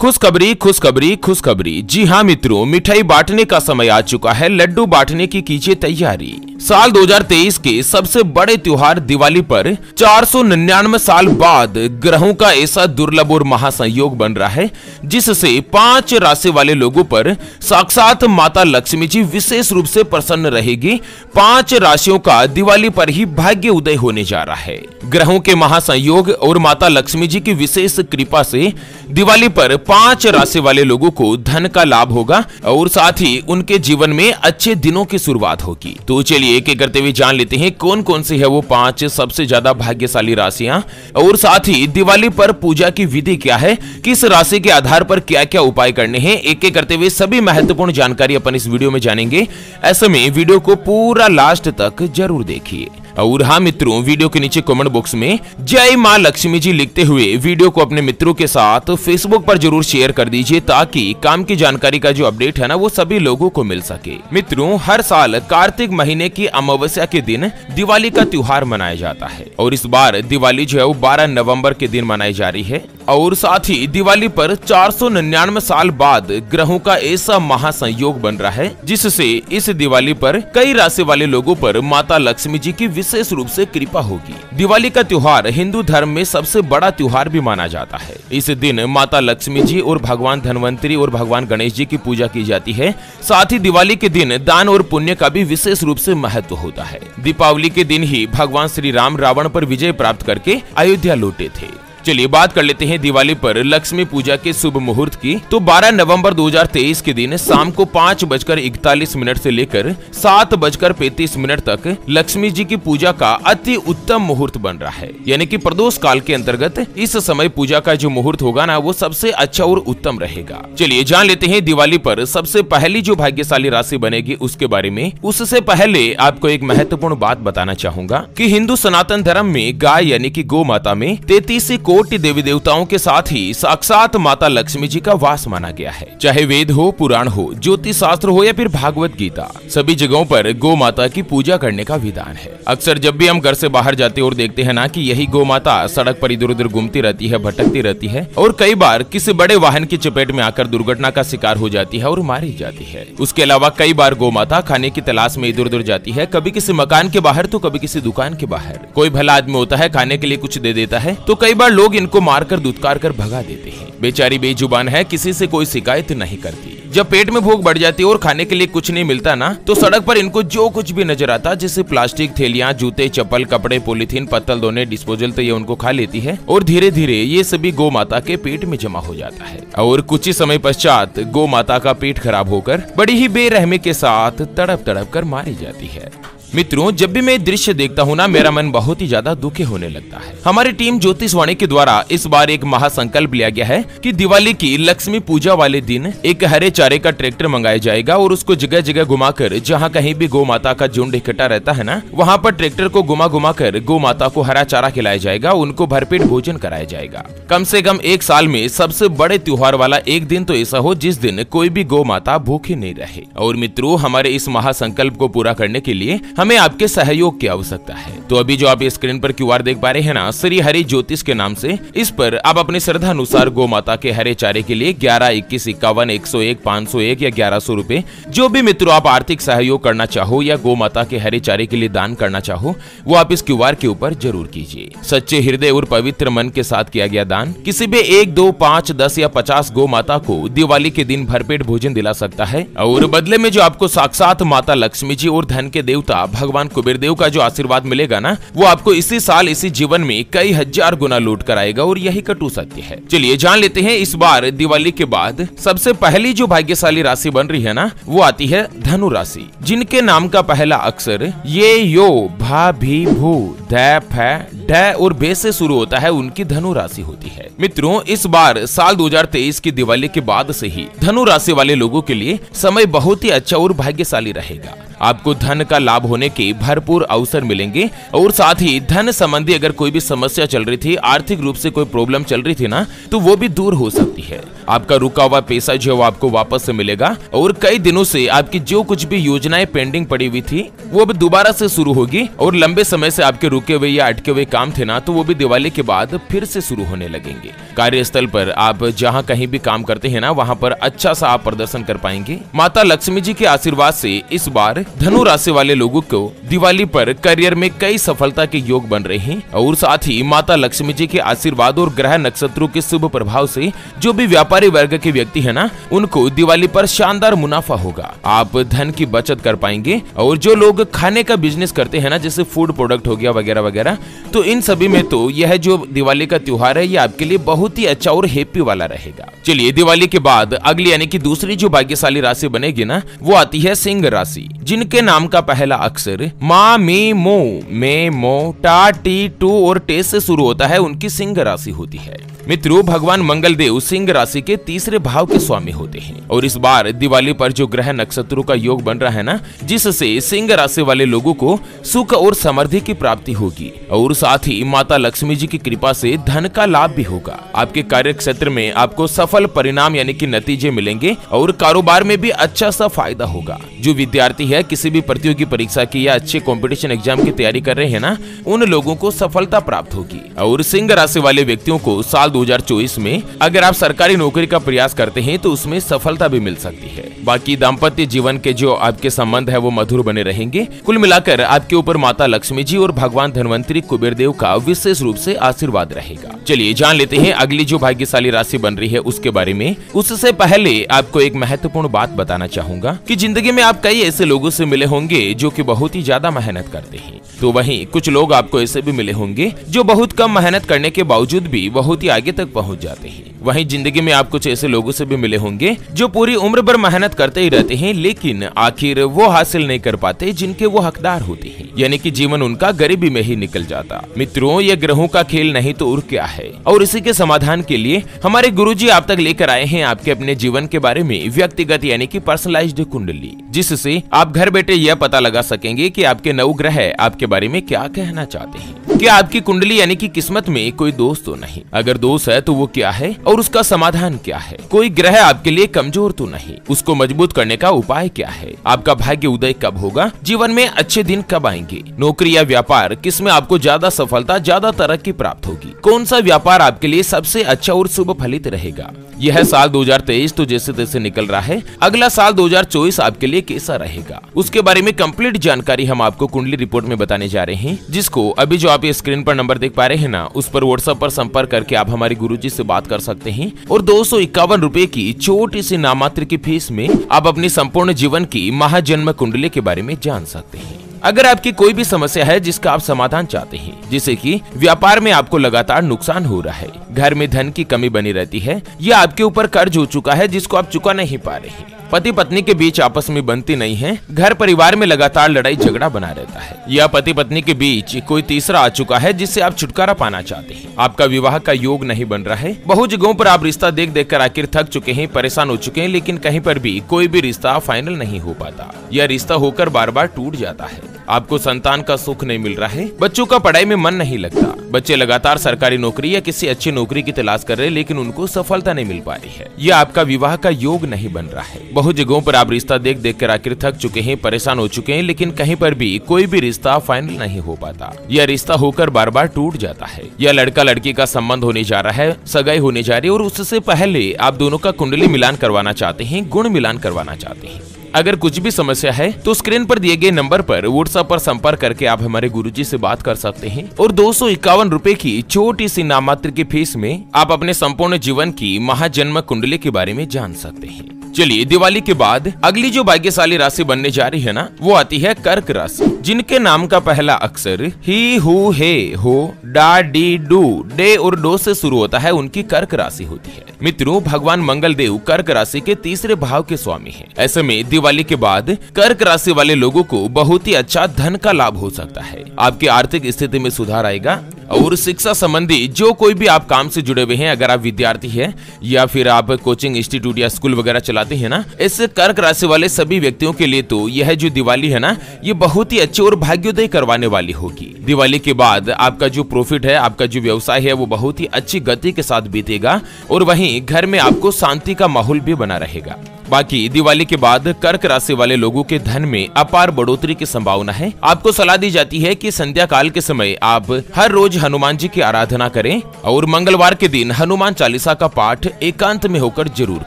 खुशखबरी खुशखबरी खुशखबरी। जी हाँ मित्रों, मिठाई बांटने का समय आ चुका है। लड्डू बांटने की कीजिए तैयारी। साल 2023 के सबसे बड़े त्योहार दिवाली पर 499 साल बाद ग्रहों का ऐसा दुर्लभ और महासंयोग बन रहा है जिससे 5 राशि वाले लोगों पर साक्षात माता लक्ष्मी जी विशेष रूप से प्रसन्न रहेगी। 5 राशियों का दिवाली पर ही भाग्य उदय होने जा रहा है। ग्रहों के महासंयोग और माता लक्ष्मी जी की विशेष कृपा से दिवाली पर 5 राशि वाले लोगों को धन का लाभ होगा और साथ ही उनके जीवन में अच्छे दिनों की शुरुआत होगी। तो चलिए एक एक करते हुए जान लेते हैं कौन कौन सी है वो 5 सबसे ज्यादा भाग्यशाली राशियां और साथ ही दिवाली पर पूजा की विधि क्या है, किस राशि के आधार पर क्या क्या उपाय करने हैं। एक एक करते हुए सभी महत्वपूर्ण जानकारी अपन इस वीडियो में जानेंगे। ऐसे में वीडियो को पूरा लास्ट तक जरूर देखिए। और हाँ मित्रों, वीडियो के नीचे कमेंट बॉक्स में जय मां लक्ष्मी जी लिखते हुए वीडियो को अपने मित्रों के साथ फेसबुक पर जरूर शेयर कर दीजिए ताकि काम की जानकारी का जो अपडेट है ना वो सभी लोगों को मिल सके। मित्रों, हर साल कार्तिक महीने की अमावस्या के दिन दिवाली का त्योहार मनाया जाता है और इस बार दिवाली जो है वो 12 नवंबर के दिन मनाई जा रही है और साथ ही दिवाली पर 499 साल बाद ग्रहों का ऐसा महासंयोग बन रहा है जिससे इस दिवाली पर कई राशि वाले लोगों पर माता लक्ष्मी जी की विशेष रूप से कृपा होगी। दिवाली का त्योहार हिंदू धर्म में सबसे बड़ा त्योहार भी माना जाता है। इस दिन माता लक्ष्मी जी और भगवान धन्वंतरी और भगवान गणेश जी की पूजा की जाती है। साथ ही दिवाली के दिन दान और पुण्य का भी विशेष रूप से महत्व होता है। दीपावली के दिन ही भगवान श्री राम रावण पर विजय प्राप्त करके अयोध्या लौटे थे। चलिए बात कर लेते हैं दिवाली पर लक्ष्मी पूजा के शुभ मुहूर्त की। तो 12 नवंबर 2023 के दिन शाम को 5:41 से लेकर 7:35 तक लक्ष्मी जी की पूजा का अति उत्तम मुहूर्त बन रहा है। यानी कि प्रदोष काल के अंतर्गत इस समय पूजा का जो मुहूर्त होगा ना वो सबसे अच्छा और उत्तम रहेगा। चलिए जान लेते हैं दिवाली पर सबसे पहली जो भाग्यशाली राशि बनेगी उसके बारे में। उससे पहले आपको एक महत्वपूर्ण बात बताना चाहूंगा कि हिंदू सनातन धर्म में गाय यानी कि गौ माता में 33 कोटि देवी देवताओं के साथ ही साक्षात माता लक्ष्मी जी का वास माना गया है। चाहे वेद हो, पुराण हो, ज्योतिष शास्त्र हो या फिर भागवत गीता, सभी जगहों पर गौ माता की पूजा करने का विधान है। अक्सर जब भी हम घर से बाहर जाते और देखते हैं ना कि यही गौ माता सड़क पर इधर उधर घूमती रहती है, भटकती रहती है और कई बार किसी बड़े वाहन की चपेट में आकर दुर्घटना का शिकार हो जाती है और मारी जाती है। उसके अलावा कई बार गौ माता खाने की तलाश में इधर उधर जाती है, कभी किसी मकान के बाहर तो कभी किसी दुकान के बाहर। कोई भला आदमी होता है, खाने के लिए कुछ दे देता है तो कई बार लोग इनको मारकर दुत्कार कर भगा देते हैं। बेचारी बेजुबान है, किसी से कोई शिकायत नहीं करती। जब पेट में भूख बढ़ जाती है और खाने के लिए कुछ नहीं मिलता ना तो सड़क पर इनको जो कुछ भी नजर आता जैसे प्लास्टिक थैलियां, जूते, चप्पल, कपड़े, पॉलीथीन, पत्तल, दोने, डिस्पोजल तो ये उनको खा लेती है और धीरे धीरे ये सभी गौ माता के पेट में जमा हो जाता है और कुछ ही समय पश्चात गौ माता का पेट खराब होकर बड़ी ही बेरहमी के साथ तड़प तड़प कर मारी जाती है। मित्रों, जब भी मैं दृश्य देखता हूँ ना मेरा मन बहुत ही ज्यादा दुखी होने लगता है। हमारी टीम ज्योतिषवाणी के द्वारा इस बार एक महासंकल्प लिया गया है कि दिवाली की लक्ष्मी पूजा वाले दिन एक हरे चारे का ट्रैक्टर मंगाया जाएगा और उसको जगह जगह घुमाकर जहाँ कहीं भी गौ माता का झुंड इकट्ठा रहता है ना वहाँ पर ट्रैक्टर को घुमा घुमा कर गौ माता को हरा चारा खिलाया जाएगा, उनको भरपेट भोजन कराया जाएगा। कम से कम एक साल में सबसे बड़े त्योहार वाला एक दिन तो ऐसा हो जिस दिन कोई भी गौ माता भूखी नहीं रहे। और मित्रों, हमारे इस महासंकल्प को पूरा करने के लिए हमें आपके सहयोग की आवश्यकता है। तो अभी जो आप स्क्रीन पर क्यूआर देख पा रहे हैं ना, श्री हरि ज्योतिष के नाम से, इस पर आप अपनी श्रद्धा अनुसार गौ माता के हरे चारे के लिए 11, 21, 51, 101, 501 या 1100 रुपए जो भी मित्रों आप आर्थिक सहयोग करना चाहो या गौ माता के हरे चारे के लिए दान करना चाहो वो आप इस क्यूआर के ऊपर जरूर कीजिए। सच्चे हृदय और पवित्र मन के साथ किया गया दान किसी भी 1, 2, 5, 10 या 50 गौ माता को दिवाली के दिन भरपेट भोजन दिला सकता है और बदले में जो आपको साक्षात माता लक्ष्मी जी और धन के देवता भगवान कुबेर देव का जो आशीर्वाद मिलेगा ना वो आपको इसी साल इसी जीवन में कई हजार गुना लौट कर आएगा और यही कटु सत्य है। चलिए जान लेते हैं इस बार दिवाली के बाद सबसे पहली जो भाग्यशाली राशि बन रही है ना वो आती है धनु राशि, जिनके नाम का पहला अक्षर ये, यो, भा, भी, भू, ध, फ, ढ और बे से शुरू होता है, उनकी धनु राशि होती है। मित्रों, इस बार साल 2023 की दिवाली के बाद से ही धनु राशि वाले लोगों के लिए समय बहुत ही अच्छा और भाग्यशाली रहेगा। आपको धन का लाभ होने के भरपूर अवसर मिलेंगे और साथ ही धन संबंधी अगर कोई भी समस्या चल रही थी, आर्थिक रूप से कोई प्रॉब्लम चल रही थी ना, तो वो भी दूर हो सकती है। आपका रुका हुआ पैसा जो है वो आपको वापस से मिलेगा और कई दिनों से आपकी जो कुछ भी योजनाएं पेंडिंग पड़ी हुई थी वो अब दोबारा से शुरू होगी और लंबे समय से आपके रुके हुए या अटके हुए काम थे ना, तो वो भी दिवाली के बाद फिर से शुरू होने लगेंगे। कार्यस्थल पर आप जहां कहीं भी काम करते हैं ना, वहां पर अच्छा सा आप प्रदर्शन कर पाएंगे। माता लक्ष्मी जी के आशीर्वाद से इस बार धनु राशि वाले लोगों को दिवाली पर करियर में कई सफलता के योग बन रहे हैं और साथ ही माता लक्ष्मी जी के आशीर्वाद और ग्रह नक्षत्रों के शुभ प्रभाव से जो भी व्यापारी वर्ग के व्यक्ति है ना, उनको दिवाली पर शानदार मुनाफा होगा। आप धन की बचत कर पाएंगे और जो लोग खाने का बिजनेस करते हैं ना, जैसे फूड प्रोडक्ट हो गया वगैरह वगैरह, तो इन सभी में तो यह जो दिवाली का त्योहार है ये आपके लिए बहुत ही अच्छा और हैप्पी वाला रहेगा। चलिए, दिवाली के बाद अगली यानी कि दूसरी जो भाग्यशाली राशि बनेगी ना, वो आती है सिंह राशि, जिनके नाम का पहला अक्षर मा, मी, मो, मे, मो, टा, टी, टू और टे से शुरू होता है, उनकी सिंह राशि होती है। मित्रों, भगवान मंगल देव सिंह राशि के तीसरे भाव के स्वामी होते हैं और इस बार दिवाली पर जो ग्रह नक्षत्रों का योग बन रहा है ना, जिससे सिंह राशि वाले लोगों को सुख और समृद्धि की प्राप्ति होगी और साथ ही माता लक्ष्मी जी की कृपा से धन का लाभ भी होगा। आपके कार्य क्षेत्र में आपको सफल परिणाम यानी कि नतीजे मिलेंगे और कारोबार में भी अच्छा सा फायदा होगा। जो विद्यार्थी है किसी भी प्रतियोगी परीक्षा की या अच्छे कंपटीशन एग्जाम की तैयारी कर रहे हैं ना, उन लोगों को सफलता प्राप्त होगी। और सिंह राशि वाले व्यक्तियों को साल 2024 में अगर आप सरकारी नौकरी का प्रयास करते हैं तो उसमें सफलता भी मिल सकती है। बाकी दाम्पत्य जीवन के जो आपके संबंध है वो मधुर बने रहेंगे। कुल मिलाकर आपके ऊपर माता लक्ष्मी जी और भगवान धन्वंतरी कुबेर देव का विशेष रूप से आशीर्वाद रहेगा। चलिए जान लेते हैं अगली जो भाग्यशाली राशि बन रही है उसके बारे में। उससे पहले आपको एक महत्वपूर्ण बात बताना चाहूंगा कि जिंदगी में आप कई ऐसे लोगों से मिले होंगे जो कि बहुत ही ज्यादा मेहनत करते हैं, तो वहीं कुछ लोग आपको ऐसे भी मिले होंगे जो बहुत कम मेहनत करने के बावजूद भी बहुत ही आगे तक पहुंच जाते हैं। वहीं जिंदगी में आप कुछ ऐसे लोगों से भी मिले होंगे जो पूरी उम्र भर मेहनत करते ही रहते हैं, लेकिन आखिर वो हासिल नहीं कर पाते जिनके वो हकदार होते हैं, यानी कि जीवन उनका गरीबी में ही निकल जाता। मित्रों, ये ग्रहों का खेल नहीं तो और क्या है। और इसी के समाधान के लिए हमारे गुरुजी आप तक लेकर आए हैं आपके अपने जीवन के बारे में व्यक्तिगत यानी कि पर्सनलाइज्ड कुंडली, जिससे आप घर बैठे यह पता लगा सकेंगे कि आपके नवग्रह आपके बारे में क्या कहना चाहते हैं। क्या आपकी कुंडली यानी कि किस्मत में कोई दोष तो नहीं, अगर दोष है तो वो क्या है और उसका समाधान क्या है। कोई ग्रह आपके लिए कमजोर तो नहीं, उसको मजबूत करने का उपाय क्या है। आपका भाग्य उदय कब होगा, जीवन में अच्छे दिन कब आएंगे, नौकरी या व्यापार किसमें आपको ज्यादा सफलता ज्यादा तरक्की प्राप्त होगी, कौन सा व्यापार आपके लिए सबसे अच्छा और शुभ फलित रहेगा। यह साल 2023 तो जैसे तैसे निकल रहा है, अगला साल 2024 आपके लिए कैसा रहेगा उसके बारे में कंप्लीट जानकारी हम आपको कुंडली रिपोर्ट में बताने जा रहे हैं, जिसको अभी जो आप ये स्क्रीन पर नंबर देख पा रहे हैं ना, उस पर व्हाट्सएप पर संपर्क करके आप हमारे गुरुजी से बात कर सकते हैं और 251 रुपए की छोटी सी नामात्र की फीस में आप अपनी संपूर्ण जीवन की महाजन्म कुंडली के बारे में जान सकते हैं। अगर आपकी कोई भी समस्या है जिसका आप समाधान चाहते हैं, जैसे कि व्यापार में आपको लगातार नुकसान हो रहा है, घर में धन की कमी बनी रहती है, या आपके ऊपर कर्ज हो चुका है जिसको आप चुका नहीं पा रहे हैं, पति पत्नी के बीच आपस में बनती नहीं है, घर परिवार में लगातार लड़ाई झगड़ा बना रहता है, या पति पत्नी के बीच कोई तीसरा आ चुका है जिससे आप छुटकारा पाना चाहते हैं, आपका विवाह का योग नहीं बन रहा है, बहुत जगहों पर आप रिश्ता देख देख कर आखिर थक चुके हैं, परेशान हो चुके हैं, लेकिन कहीं पर भी कोई भी रिश्ता फाइनल नहीं हो पाता, या रिश्ता होकर बार बार टूट जाता है, आपको संतान का सुख नहीं मिल रहा है, बच्चों का पढ़ाई में मन नहीं लगता, बच्चे लगातार सरकारी नौकरी या किसी अच्छी नौकरी की तलाश कर रहे हैं लेकिन उनको सफलता नहीं मिल पा रही है, या आपका विवाह का योग नहीं बन रहा है, बहुत जगहों पर आप रिश्ता देख देख कर आखिर थक चुके हैं, परेशान हो चुके हैं, लेकिन कहीं पर भी कोई भी रिश्ता फाइनल नहीं हो पाता, या रिश्ता होकर बार बार टूट जाता है, या लड़का लड़की का संबंध होने जा रहा है, सगाई होने जा रही है और उससे पहले आप दोनों का कुंडली मिलान करवाना चाहते हैं, गुण मिलान करवाना चाहते हैं। अगर कुछ भी समस्या है तो स्क्रीन पर दिए गए नंबर पर व्हाट्सएप पर संपर्क करके आप हमारे गुरुजी से बात कर सकते हैं और 251 रुपए की छोटी सी नाममात्र की फीस में आप अपने संपूर्ण जीवन की महाजन्म कुंडली के बारे में जान सकते हैं। चलिए, दिवाली के बाद अगली जो भाग्यशाली राशि बनने जा रही है ना, वो आती है कर्क राशि, जिनके नाम का पहला अक्षर ही, हु, हे, हो, डा, डी, डू, डे और डो से शुरू होता है, उनकी कर्क राशि होती है। मित्रों, भगवान मंगल देव कर्क राशि के तीसरे भाव के स्वामी हैं। ऐसे में दिवाली के बाद कर्क राशि वाले लोगों को बहुत ही अच्छा धन का लाभ हो सकता है, आपकी आर्थिक स्थिति में सुधार आएगा, और शिक्षा संबंधी जो कोई भी आप काम से जुड़े हुए हैं, अगर आप विद्यार्थी हैं या फिर आप कोचिंग इंस्टीट्यूट या स्कूल वगैरह चलाते हैं ना, इस कर्क राशि वाले सभी व्यक्तियों के लिए तो यह जो दिवाली है ना, ये बहुत ही अच्छी और भाग्योदय करवाने वाली होगी। दिवाली के बाद आपका जो प्रॉफिट है, आपका जो व्यवसाय है, वो बहुत ही अच्छी गति के साथ बीतेगा और वहीं घर में आपको शांति का माहौल भी बना रहेगा। बाकी दिवाली के बाद कर्क राशि वाले लोगों के धन में अपार बढ़ोतरी की संभावना है। आपको सलाह दी जाती है कि संध्या काल के समय आप हर रोज हनुमान जी की आराधना करें और मंगलवार के दिन हनुमान चालीसा का पाठ एकांत में होकर जरूर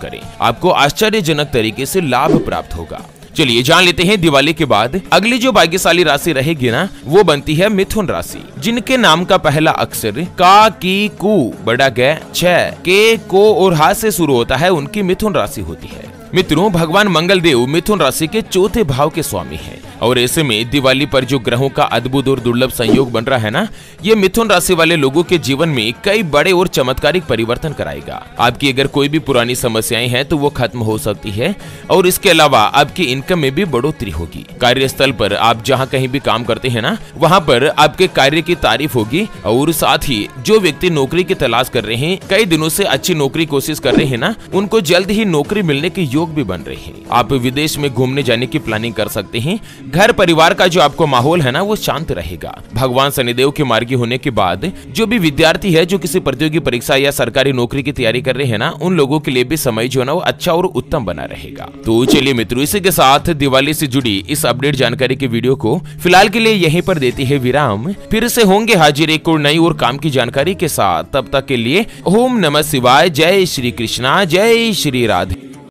करें। आपको आश्चर्यजनक तरीके से लाभ प्राप्त होगा। चलिए जान लेते हैं दिवाली के बाद अगली जो भाग्यशाली राशि रहेगी ना, वो बनती है मिथुन राशि। जिनके नाम का पहला अक्षर का, की, कु, बड़ा ग, छ, के, को और हा से शुरू होता है, उनकी मिथुन राशि होती है। मित्रों, भगवान मंगल देव मिथुन राशि के चौथे भाव के स्वामी हैं और ऐसे में दिवाली पर जो ग्रहों का अद्भुत और दुर्लभ संयोग बन रहा है ना, ये मिथुन राशि वाले लोगों के जीवन में कई बड़े और चमत्कारिक परिवर्तन कराएगा। आपकी अगर कोई भी पुरानी समस्याएं हैं तो वो खत्म हो सकती है और इसके अलावा आपकी इनकम में भी बढ़ोतरी होगी। कार्यस्थल पर आप जहाँ कहीं भी काम करते हैं ना, वहाँ पर आपके कार्य की तारीफ होगी और साथ ही जो व्यक्ति नौकरी की तलाश कर रहे हैं, कई दिनों से अच्छी नौकरी कोशिश कर रहे हैं ना, उनको जल्द ही नौकरी मिलने के योग भी बन रहे हैं। आप विदेश में घूमने जाने की प्लानिंग कर सकते हैं। घर परिवार का जो आपको माहौल है ना, वो शांत रहेगा। भगवान शनिदेव के मार्गी होने के बाद जो भी विद्यार्थी है, जो किसी प्रतियोगी परीक्षा या सरकारी नौकरी की तैयारी कर रहे हैं ना, उन लोगों के लिए भी समय जो है ना, वो अच्छा और उत्तम बना रहेगा। तो चलिए मित्रों, इसी के साथ दिवाली से जुड़ी इस अपडेट जानकारी की वीडियो को फिलहाल के लिए यहीं पर देते हैं विराम। फिर से होंगे हाजिर एक और नई और काम की जानकारी के साथ। तब तक के लिए ओम नमः शिवाय, जय श्री कृष्णा, जय श्री राधे।